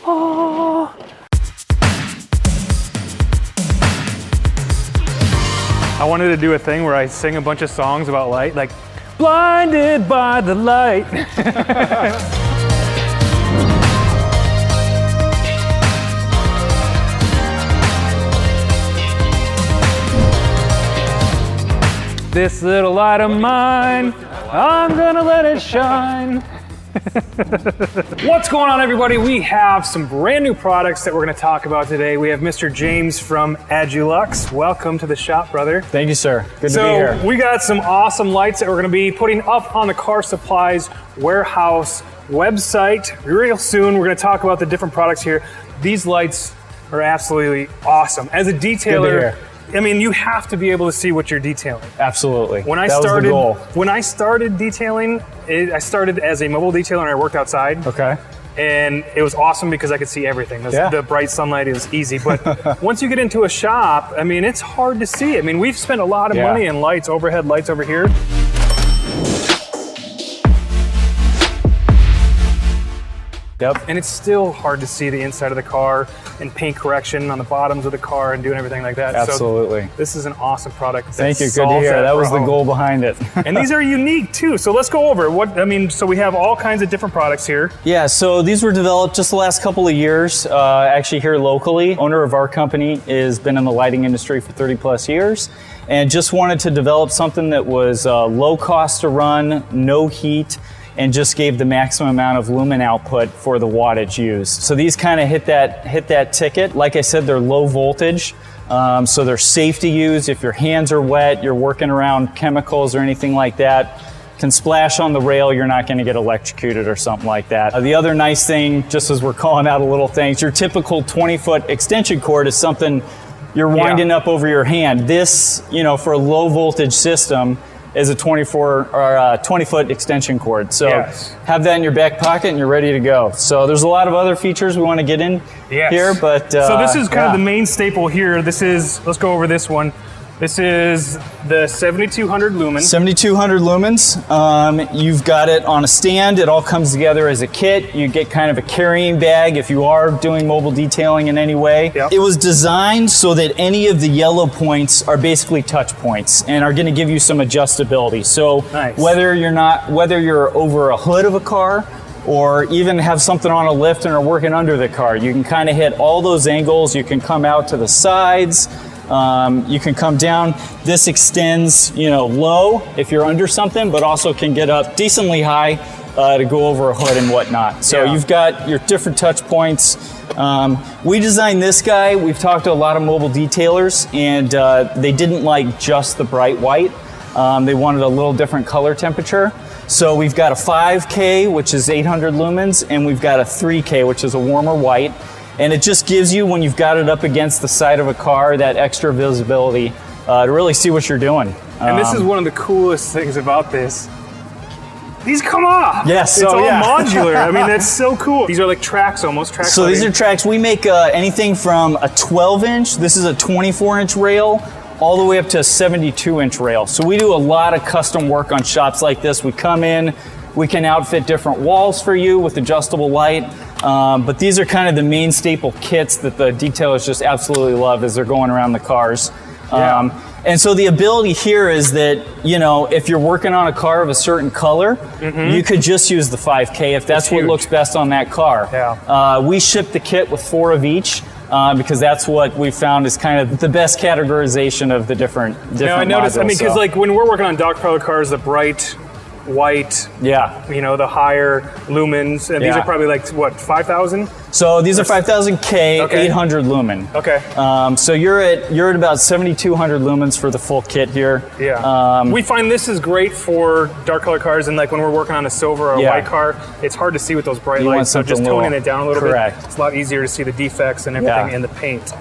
Oh. I wanted to do a thing where I sing a bunch of songs about light, like blinded by the light. This little light of mine, I'm gonna let it shine. What's going on, everybody? We have some brand new products that we're gonna talk about today. We have Mr. James from Agilux. Welcome to the shop, brother. Thank you, sir. Good to be here. So we got some awesome lights that we're gonna be putting up on the Car Supplies warehouse website real soon. We're gonna talk about the different products here. These lights are absolutely awesome. As a detailer, I mean, you have to be able to see what you're detailing. Absolutely. When I started detailing, I started as a mobile detailer and I worked outside. Okay. And it was awesome because I could see everything. The bright sunlight is easy. But once you get into a shop, I mean, it's hard to see. I mean, we've spent a lot of money in lights, overhead lights over here. Yep. And it's still hard to see the inside of the car and paint correction on the bottoms of the car and doing everything like that. Absolutely. So this is an awesome product. Thank you. Good to hear. That was the goal behind it. And these are unique too. So let's go over so we have all kinds of different products here. Yeah, so these were developed just the last couple of years, actually here locally. Owner of our company has been in the lighting industry for 30 plus years and just wanted to develop something that was low cost to run, no heat, and just gave the maximum amount of lumen output for the wattage used. So these kind of hit that ticket. Like I said, they're low voltage, so they're safe to use. If your hands are wet, you're working around chemicals or anything like that, can splash on the rail, you're not gonna get electrocuted or something like that. The other nice thing, just as we're calling out a little things, your typical 20-foot extension cord is something you're winding up over your hand. This, for a low voltage system, is a 20-foot extension cord. So have that in your back pocket and you're ready to go. So there's a lot of other features we want to get in here, but so this is kind of the main staple here. Let's go over this one. This is the 7200 lumens. 7200 lumens. You've got it on a stand. It all comes together as a kit. You get kind of a carrying bag if you are doing mobile detailing in any way. Yep. It was designed so that any of the yellow points are basically touch points and are going to give you some adjustability. So whether you're over a hood of a car or even have something on a lift and are working under the car, you can kind of hit all those angles. You can come out to the sides. You can come down. This extends, low if you're under something, but also can get up decently high to go over a hood and whatnot. So you've got your different touch points. We designed this guy. We've talked to a lot of mobile detailers, and they didn't like just the bright white. They wanted a little different color temperature. So we've got a 5K, which is 800 lumens, and we've got a 3K, which is a warmer white. And it just gives you, when you've got it up against the side of a car, that extra visibility to really see what you're doing. And this is one of the coolest things about this. These come off. Yes. It's all modular. I mean, that's so cool. These are like tracks almost. So these are tracks. We make anything from a 12-inch, this is a 24-inch rail, all the way up to a 72-inch rail. So we do a lot of custom work on shops like this. We come in, we can outfit different walls for you with adjustable light. But these are kind of the main staple kits that the detailers just absolutely love as they're going around the cars. And so the ability here is that, if you're working on a car of a certain color, you could just use the 5K if that's what looks best on that car. We ship the kit with 4 of each. Because that's what we found is kind of the best categorization of the different I noticed, modules, because like when we're working on dark color cars, the bright white, the higher lumens, and these are probably like what, 5,000? So these are 5,000K, 800 lumen. Okay. So you're at about 7,200 lumens for the full kit here. Yeah. We find this is great for dark color cars, and like when we're working on a silver or a white car, it's hard to see with those bright lights. So just toning it down a little bit, it's a lot easier to see the defects and everything in the paint.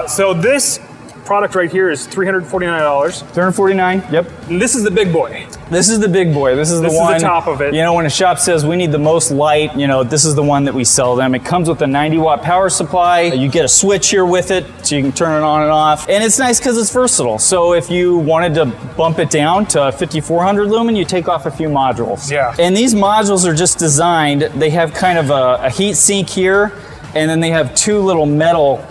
So this product right here is $349. $349, yep. And this is the big boy. This is the big boy. This is the one. This is the top of it. When a shop says we need the most light, this is the one that we sell them. It comes with a 90-watt power supply. You get a switch here with it, so you can turn it on and off. And it's nice because it's versatile. So if you wanted to bump it down to 5,400 lumen, you take off a few modules. Yeah. And these modules are just designed. They have kind of a heat sink here. and then they have two little metal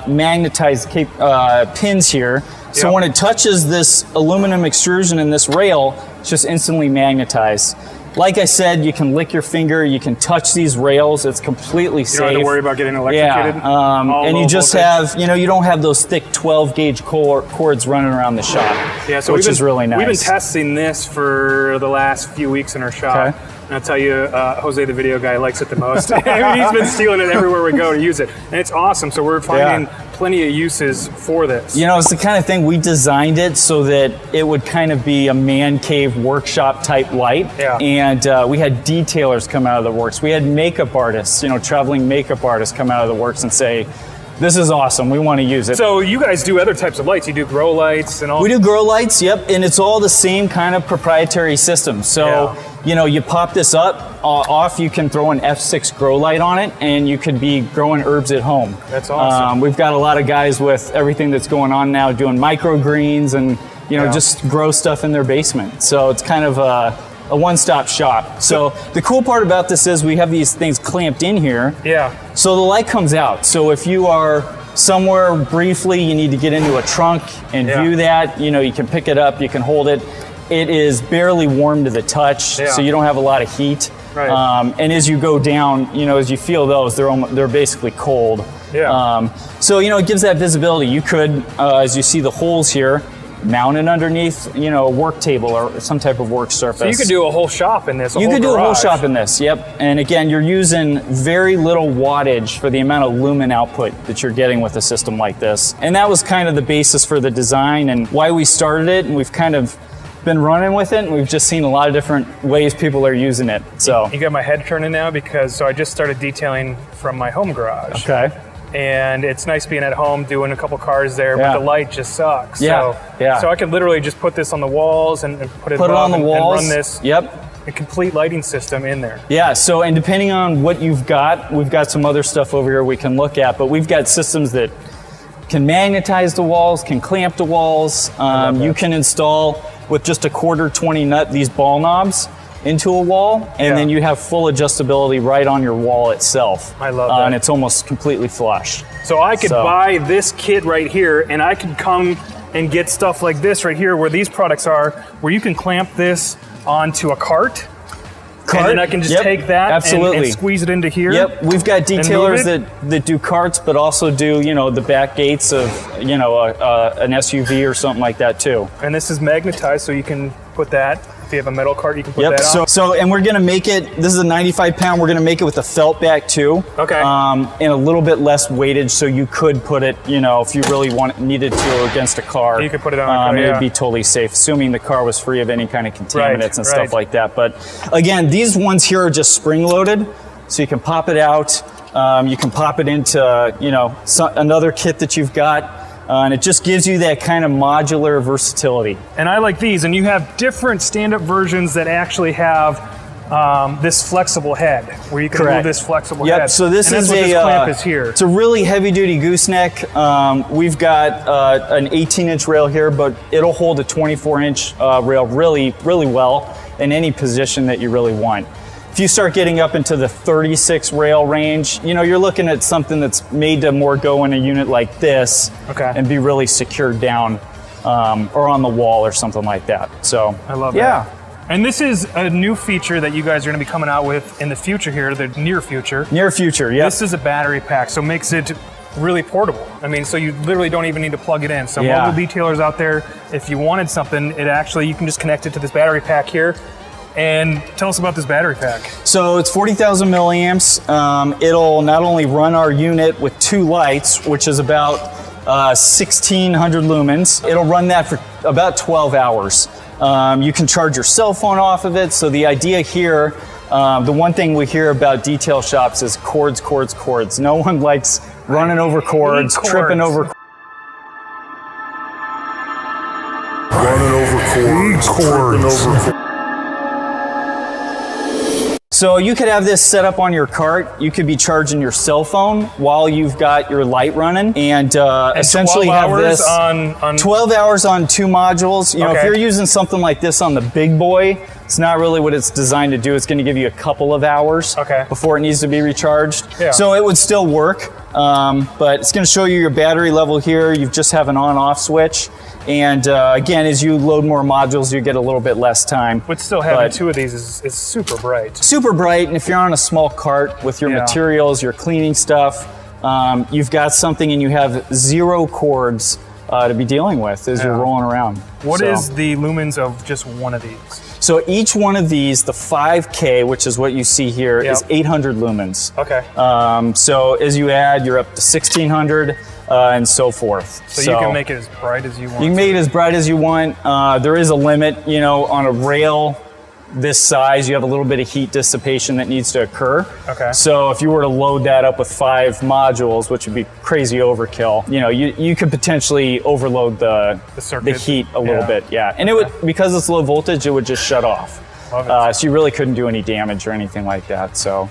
magnetized pins here. So when it touches this aluminum extrusion in this rail, it's just instantly magnetized. Like I said, you can lick your finger, you can touch these rails, it's completely safe. You don't have to worry about getting electrocuted. Yeah, and you just have, you know, you don't have those thick 12-gauge cords running around the shop, so which is really nice. We've been testing this for the last few weeks in our shop. Okay. And I'll tell you, Jose, the video guy, likes it the most. I mean, he's been stealing it everywhere we go to use it. And it's awesome, so we're finding plenty of uses for this. You know, it's the kind of thing we designed it so that it would kind of be a man cave workshop type light. Yeah. And we had detailers come out of the works. We had makeup artists, you know, traveling makeup artists come out of the works and say, this is awesome, we want to use it. So you guys do other types of lights. You do grow lights and all. We do grow lights, yep, and it's all the same kind of proprietary system. So, you know, you pop this off, you can throw an F6 grow light on it, and you could be growing herbs at home. That's awesome. We've got a lot of guys with everything that's going on now doing microgreens and, you know, just grow stuff in their basement. So it's kind of a one-stop shop. So the cool part about this is we have these things clamped in here. Yeah. So the light comes out. So if you are somewhere briefly, you need to get into a trunk and view that, you know, you can pick it up, you can hold it. It is barely warm to the touch, so you don't have a lot of heat. Right. And as you go down, you know, as you feel those, they're basically cold. Yeah. So, you know, it gives that visibility. You could, as you see the holes here, mount it underneath, you know, a work table or some type of work surface. So you could do a whole shop in this. You could do a whole shop in this, yep. And again, you're using very little wattage for the amount of lumen output that you're getting with a system like this. And that was kind of the basis for the design and why we started it, and we've kind of been running with it, and we've just seen a lot of different ways people are using it. So you got my head turning now because I just started detailing from my home garage. Okay. And it's nice being at home doing a couple cars there, but the light just sucks. Yeah. So I could literally just put this on the walls and put it on the walls and run this. Yep. A complete lighting system in there. Yeah, so and depending on what you've got, we've got some other stuff over here we can look at, but we've got systems that can magnetize the walls, can clamp the walls. You can install with just a 1/4 nut these ball knobs into a wall, and then you have full adjustability right on your wall itself. I love that. And it's almost completely flush. So I could buy this kit right here, and I could come and get stuff like this right here where these products are, where you can clamp this onto a cart. And then I can just take that and squeeze it into here. Yep, we've got detailers that do carts, but also do, you know, the back gates of, you know, an SUV or something like that too. And this is magnetized, so you can put that. If you have a metal cart, you can put that on. So, and we're gonna make it, this is a 95 pound, we're gonna make it with a felt back too. Okay. And a little bit less weightage, so you could put it, you know, if you really needed to against a car. You could put it on a car, it'd be totally safe, assuming the car was free of any kind of contaminants and stuff like that. But again, these ones here are just spring loaded, so you can pop it out. You can pop it into, you know, another kit that you've got. And it just gives you that kind of modular versatility. And I like these, and you have different stand-up versions that actually have this flexible head, where you can move this flexible head. So this is this clamp is here. It's a really heavy-duty gooseneck. We've got an 18-inch rail here, but it'll hold a 24-inch rail really, really well in any position that you really want. If you start getting up into the 36 rail range, you know, you're looking at something that's made to more go in a unit like this and be really secured down or on the wall or something like that. So I love that. And this is a new feature that you guys are going to be coming out with in the future here, the near future. Near future, yeah. This is a battery pack, so it makes it really portable. I mean, so you literally don't even need to plug it in. So mobile detailers out there, if you wanted something, you can just connect it to this battery pack here. And tell us about this battery pack. So it's 40,000 milliamps. It'll not only run our unit with 2 lights, which is about 1,600 lumens. It'll run that for about 12 hours. You can charge your cell phone off of it. So the idea here, the one thing we hear about detail shops is cords, cords, cords. No one likes running over cords, tripping over cords. So you could have this set up on your cart. You could be charging your cell phone while you've got your light running, and essentially have this on 12 hours on 2 modules. You know, if you're using something like this on the big boy, it's not really what it's designed to do. It's going to give you a couple of hours before it needs to be recharged. So it would still work, but it's going to show you your battery level here. You just have an on-off switch. And again, as you load more modules, you get a little bit less time. But still having 2 of these is super bright. Super bright, and if you're on a small cart with your materials, your cleaning stuff, you've got something and you have 0 cords to be dealing with as you're rolling around. What is the lumens of just one of these? So each one of these, the 5K, which is what you see here, is 800 lumens. So as you add, you're up to 1600 and so forth. So you can make it as bright as you want. You can make it as bright as you want. There is a limit, you know, on a rail this size, you have a little bit of heat dissipation that needs to occur. So if you were to load that up with 5 modules, which would be crazy overkill, you know, you could potentially overload the heat a little bit. And it would, because it's low voltage, it would just shut off. So you really couldn't do any damage or anything like that. So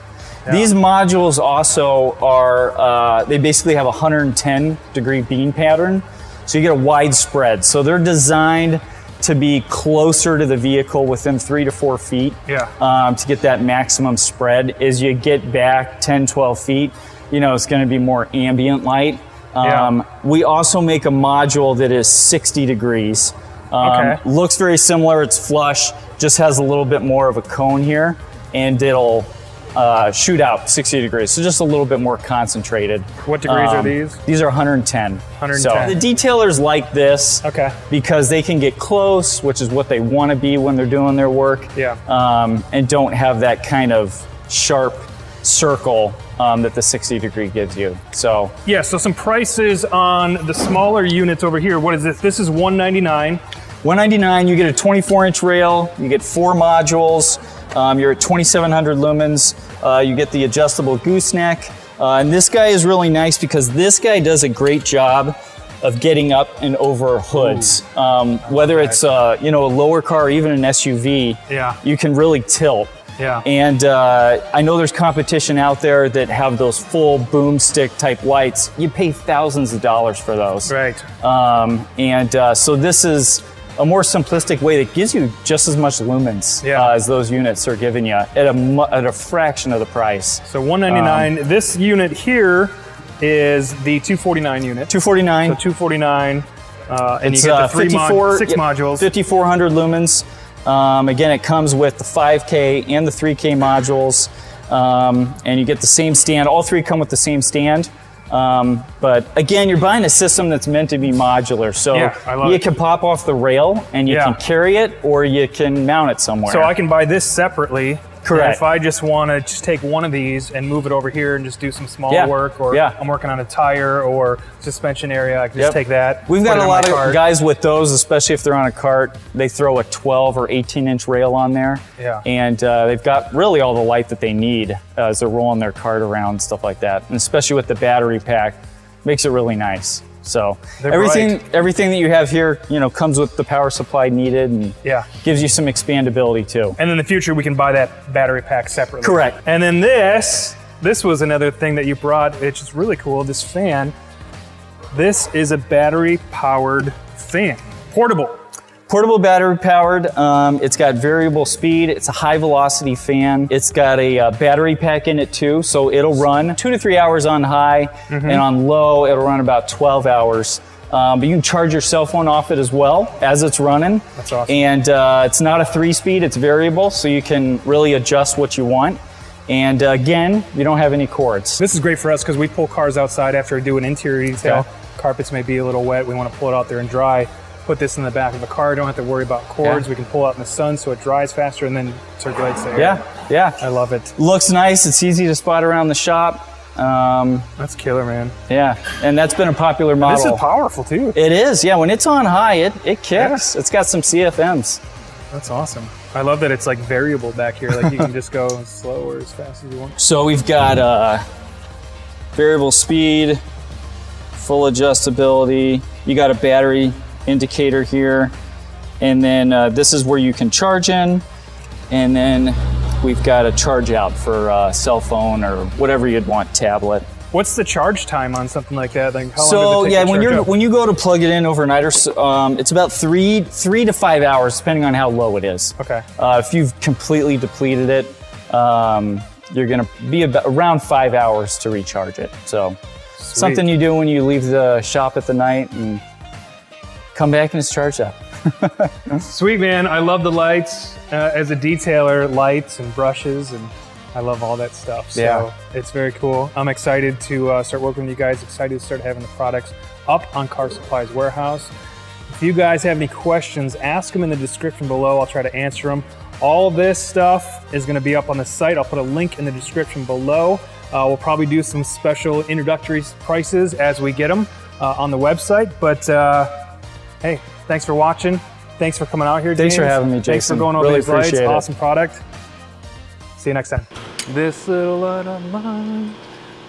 these modules also are, they basically have a 110-degree beam pattern. So you get a wide spread. So they're designed to be closer to the vehicle within 3 to 4 feet to get that maximum spread. As you get back 10, 12 feet, you know, it's going to be more ambient light. We also make a module that is 60 degrees. Looks very similar. It's flush, just has a little bit more of a cone here, and it'll shoot out 60 degrees, so just a little bit more concentrated. What degrees are these? These are 110. 110. So the detailers like this because they can get close, which is what they want to be when they're doing their work, and don't have that kind of sharp circle that the 60 degree gives you. So so some prices on the smaller units over here. What is this? This is $199. $199, you get a 24-inch rail, you get 4 modules, you're at 2,700 lumens, you get the adjustable gooseneck, and this guy is really nice because this guy does a great job of getting up and over hoods. Whether it's you know, a lower car or even an SUV, you can really tilt. And I know there's competition out there that have those full boomstick type lights. You pay thousands of dollars for those. So this is a more simplistic way that gives you just as much lumens as those units are giving you at a fraction of the price. So $199. This unit here is the 249 unit. 249. So 249, and you get the 6 modules. 5,400 lumens. Again, it comes with the 5K and the 3K modules, and you get the same stand. All 3 come with the same stand. But again, you're buying a system that's meant to be modular. So you can pop off the rail and you can carry it, or you can mount it somewhere. So I can buy this separately. Correct. If I just want to just take one of these and move it over here and just do some small work, or I'm working on a tire or suspension area, I can just take that. We've got a lot of guys with those, especially if they're on a cart. They throw a 12 or 18-inch rail on there, and they've got really all the light that they need as they're rolling their cart around, stuff like that. And especially with the battery pack, makes it really nice. So everything that you have here, you know, comes with the power supply needed, and gives you some expandability too. And in the future, we can buy that battery pack separately. Correct. And then this was another thing that you brought, which is really cool. This fan. This is a battery powered fan, portable. Portable battery powered. It's got variable speed. It's a high velocity fan. It's got a battery pack in it too, so it'll run 2 to 3 hours on high, and on low it'll run about 12 hours. But you can charge your cell phone off it as well as it's running. That's awesome. And it's not a 3-speed, it's variable, so you can really adjust what you want. And again, you don't have any cords. This is great for us because we pull cars outside after we do an interior detail. Carpets may be a little wet. We want to pull it out there and dry. Put this in the back of the car. Don't have to worry about cords. We can pull out in the sun so it dries faster and then circulates the air. I love it. Looks nice. It's easy to spot around the shop. That's killer, man. Yeah, and that's been a popular model. This is powerful too. It is. Yeah, when it's on high, it kicks. It's got some CFMs. That's awesome. I love that it's like variable back here. Like you can just go as slow or as fast as you want. So we've got variable speed, full adjustability. You got a battery indicator here, and then this is where you can charge in, and then we've got a charge out for cell phone or whatever you'd want, tablet. What's the charge time on something like that? Like, how long So does it take yeah, to charge up? when you go to plug it in overnight, or it's about 3 to 5 hours, depending on how low it is. Okay. If you've completely depleted it, you're gonna be about around 5 hours to recharge it. So something you do when you leave the shop at the night and come back and it's charged up. Sweet, man. I love the lights. As a detailer, lights and brushes, and I love all that stuff. So yeah. It's very cool. I'm excited to start working with you guys, excited to start having the products up on Car Supply's warehouse. If you guys have any questions, ask them in the description below. I'll try to answer them. All this stuff is going to be up on the site. I'll put a link in the description below. We'll probably do some special introductory prices as we get them on the website. But hey, thanks for watching. Thanks for coming out here, James. Thanks for having me, Jason. Thanks for going over really these lights. It. Awesome product. See you next time. This little light of mine,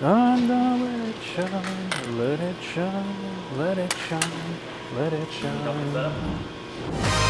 I'm gonna let it shine, let it shine, let it shine, let it shine.